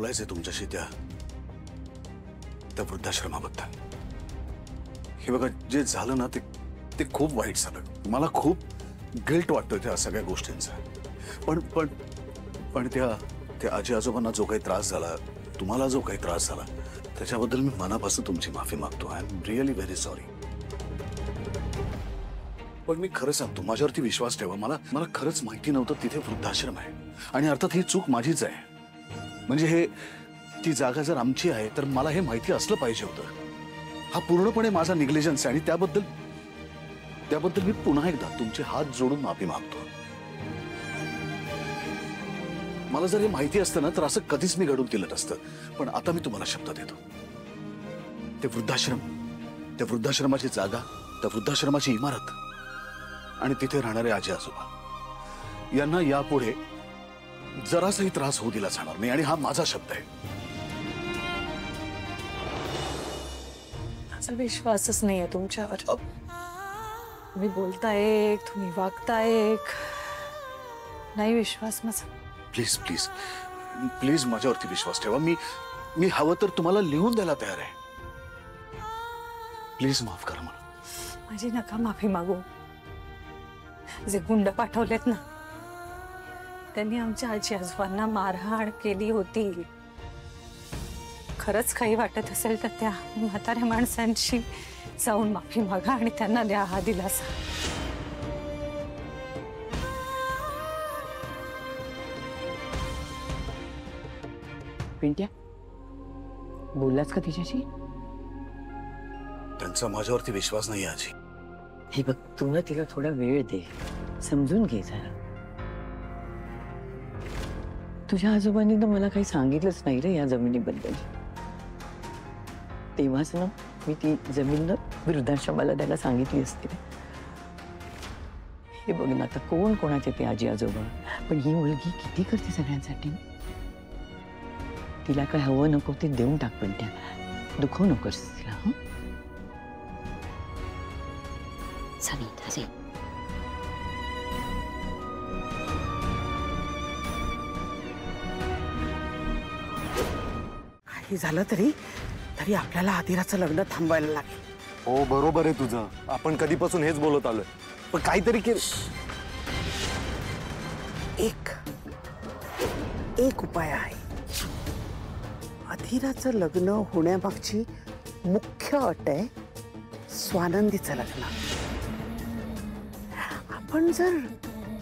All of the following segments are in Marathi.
बोलायचंय तुमच्याशी त्या वृद्धाश्रमाबद्दल। हे बघा, जे झालं ना ते खूप वाईट झालं। मला खूप गिल्ट वाटतोय त्या सगळ्या गोष्टींचा। पण त्या आजी आजोबांना जो काही त्रास झाला, तुम्हाला जो काही त्रास झाला, त्याच्याबद्दल मी मनापासून तुमची माफी मागतो। I am really very sorry. पण मी खरं सांगतो, माझ्यावरती विश्वास ठेवा। मला खरंच माहिती नव्हतं तिथे वृद्धाश्रम आहे, आणि अर्थात ही चूक माझीच आहे। म्हणजे ती जागा जर आमची आहे तर मला हे माहिती असलं पाहिजे होतं। हा पूर्णपणे माझा निग्लिजन्स आहे, आणि त्याबद्दल मी पुन्हा एकदा तुमचे हात जोडून माफी मागतो। मला जर हे माहिती असतं ना तर असं कधीच मी घडून केलं नसतं। पण आता मी तुम्हाला शब्द देतो, ते वृद्धाश्रमाची जागा, त्या वृद्धाश्रमाची इमारत आणि तिथे राहणारे आजी आजोबा यांना यापुढे जरासाही त्रास होऊ दिला जाणार नाही, आणि हा माझा शब्द आहे। माझा विश्वासच नाहीये तुमच्यावर। तुम्ही बोलताय एक, तुम्ही वागताय एक, नाही विश्वास माझा। प्लीज प्लीज प्लीज माझ्यावरती विश्वास ठेवा। मी हवं तर तुम्हाला लिहून द्यायला तयार आहे। प्लीज माफ करा मला। माझी नका माफी मागू। जे गुंड पाठवलेत ना, त्यांनी आमच्या आजी आजोबांना मारहाण केली होती। खरंच काही वाटत असेल तर त्या म्हाताऱ्या माणसांची जाऊन माफी मागा आणि त्यांना द्या हा दिलासा। पिंट्या, बोललास का तिच्याशी? त्यांचा माझ्यावरती विश्वास नाही आजी। हे बघ, तू ना तिला थोडा वेळ दे, समजून घे जरा। तुझ्या आजोबांनी ना मला काही सांगितलंच नाही रे या जमिनीबद्दल। तेव्हाच ना मी ती जमीन ना वृद्धाश्रमाला द्यायला सांगितली असते। हे बघ ना, आता कोण कोणाचे ते आजी आजोबा, पण ही मुलगी किती करते सगळ्यांसाठी। तिला काय हवं नको ते देऊन टाक, पण त्या दुखवू नकोस तिला। हं, सनी काही झालं तरी आपल्याला आदिराचं लग्न थांबवायला लागेल। हो, बरोबर आहे तुझं। आपण कधीपासून हेच बोलत आलोय, पण काहीतरी एक उपाय आहे। आदिराचं लग्न होण्यामागची मुख्य अट आहे स्वानंदीचं लग्न। आपण जर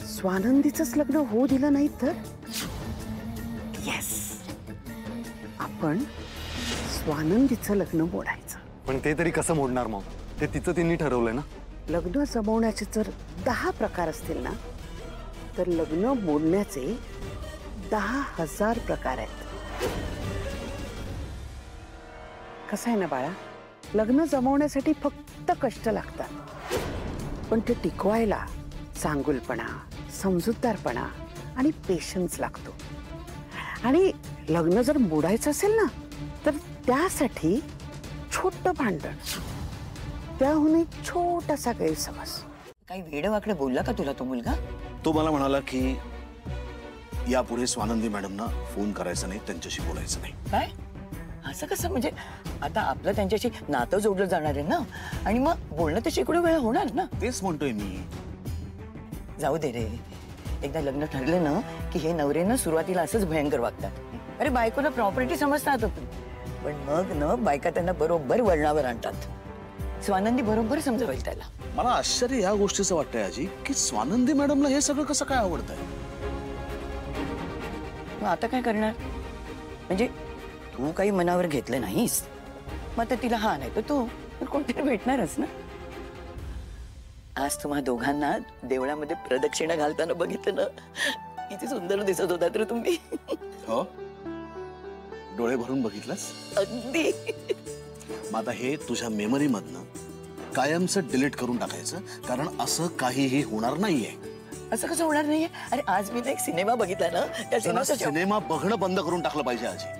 स्वानंदीचंच लग्न होऊ दिलं नाही तर येस, आपण स्वानंदीचं लग्न मोडायचं। पण ते तरी कसं मोडणार मग? ते तिचं तिने ठरवलंय ना। लग्न जमवण्याचे जर 10 प्रकार असतील ना, तर लग्न मोडण्याचे 10,000 प्रकार आहेत। कसं आहे ना बाळा, लग्न जमवण्यासाठी फक्त कष्ट लागतात, पण ते टिकवायला चांगुलपणा, समजूतदारपणा आणि पेशन्स लागतो। आणि लग्न जर मोडायचं असेल ना, तर त्यासाठी छोटं भांडण, त्याहून एक छोटासा गैरसमज। काही वेडवाकडे बोलला का तुला तो मुलगा? तो मला म्हणाला की यापुढे स्वानंदी मॅडमना फोन करायचा नाही, त्यांच्याशी बोलायचं नाही। काय असं कसं? म्हणजे आता आपलं त्यांच्याशी नातं जोडलं जाणार आहे ना, आणि मग बोलणं तर शेकडो वेळा होणार ना। तेच म्हणतोय मी। जाऊ दे रे, एकदा लग्न ठरलं ना की हे नवरे ना सुरुवातीला असंच भयंकर वागतात। अरे बायकोला प्रॉपर्टी समजतात, पण मग न बायका त्यांना बरोबर वळणावर आणतात। स्वानंदी बरोबर समजावेल त्याला। मला आश्चर्य या गोष्टीचं वाटतंय आजी की स्वानंदी मॅडमला हे सगळं कसं काय आवडतंय। मग आता काय करणार? म्हणजे तू काही मनावर घेतलं नाहीस, मग आता तिला हा नाही तर तो कोणतरी भेटणारच ना। आज तुम्हा दोघांना देवळामध्ये प्रदक्षिणा घालताना बघितलं ना, किती सुंदर दिसत होतात रे तुम्ही। हो, डोळे भरून बघितलंस? अगदी। मग आता हे तुझ्या मेमरी मधनं कायमचं डिलीट करून टाकायचं, कारण असं काहीही होणार नाहीये। असं कसं होणार नाहीये? अरे आज मी एक सिनेमा बघितला ना, त्या सिनेमा बघणं बंद करून टाकलं पाहिजे आजी।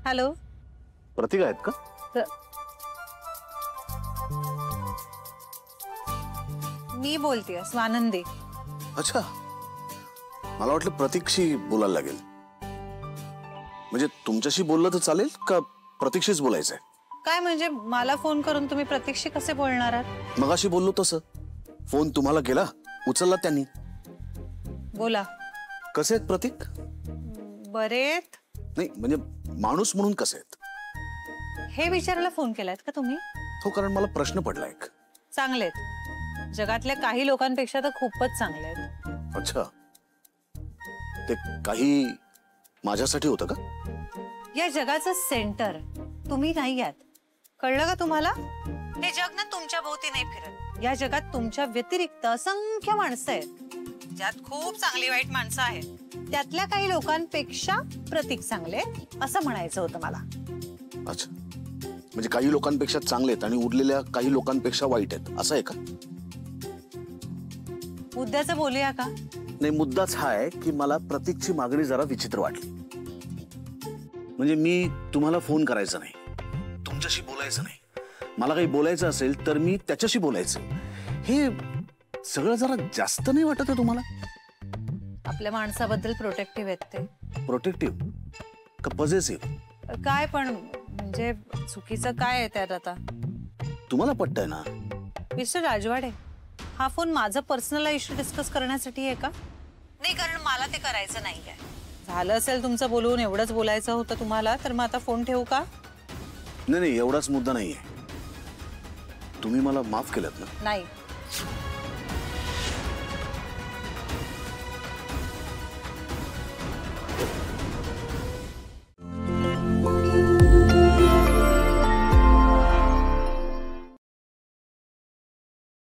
हॅलो, प्रतीक आहेत का? मी बोलतेय स्वानंदी. अच्छा, मला वाटलं प्रतीकशी बोलायला लागेल. म्हणजे तुमच्याशी बोललं तर चालेल का प्रतीकशीच बोलायचंय? काय म्हणजे मला फोन करून तुम्ही प्रतीकशी कसे बोलणार आहात? मगाशी बोललो तसं. फोन तुम्हाला केला, उचलला त्यांनी. बोला. कसे आहेत प्रतीक? बरेत. नाही म्हणजे माणूस म्हणून कसे आहेत? हे विचारायला फोन केलात का तुम्ही? हो, कारण मला प्रश्न पडला एक. चांगलेत. जगातल्या काही लोकांपेक्षा तर खूपच चांगले आहेत. अच्छा, ते काही माझ्यासाठी होतं का? या जगाचं सेंटर तुम्ही नाही आहात. कळलं का तुम्हाला? हे जग ना तुमच्या भोवती नाही फिरत. या जगात तुमच्या व्यतिरिक्त असंख्य माणसं आहेत, ज्यात खूप चांगली वाईट माणसं आहेत. त्यातल्या काही लोकांपेक्षा प्रतीक चांगले असं म्हणायचं होतं मला. अच्छा, म्हणजे काही लोकांपेक्षा चांगले आहेत आणि उरलेल्या काही लोकांपेक्षा वाईट आहेत, असं आहे का? मुद्द्याचं बोलूया का? नाही, मुद्दाच हा आहे की मला प्रतीकची मागणी जरा विचित्र वाटली. म्हणजे मी तुम्हाला फोन करायचा नाही, तुमच्याशी बोलायचं नाही. मला काही बोलायचं असेल तर मी त्याच्याशी बोलायचं. हे सगळं जरा जास्त नाही वाटत आहे तुम्हाला? आपल्या माणसाबद्दल प्रोटेक्टिव्ह आहेत ते. प्रोटेक्टिव्ह का पॉझिटिव्ह? काय पण म्हणजे चुकीचं काय आहे त्यात आता? तुम्हाला पटतंय ना? मिस्टर राजवाडे, हा फोन माझं पर्सनल इश्यू डिस्कस करण्यासाठी आहे का? नाही, कारण मला ते करायचं नाहीये. झालं असेल तुमचं बोलून, एवढंच बोलायचं होतं तुम्हाला, तर मग आता फोन ठेवू का? नाही, एवढाच मुद्दा नाहीये. तुम्ही मला माफ केलं ना? नाही.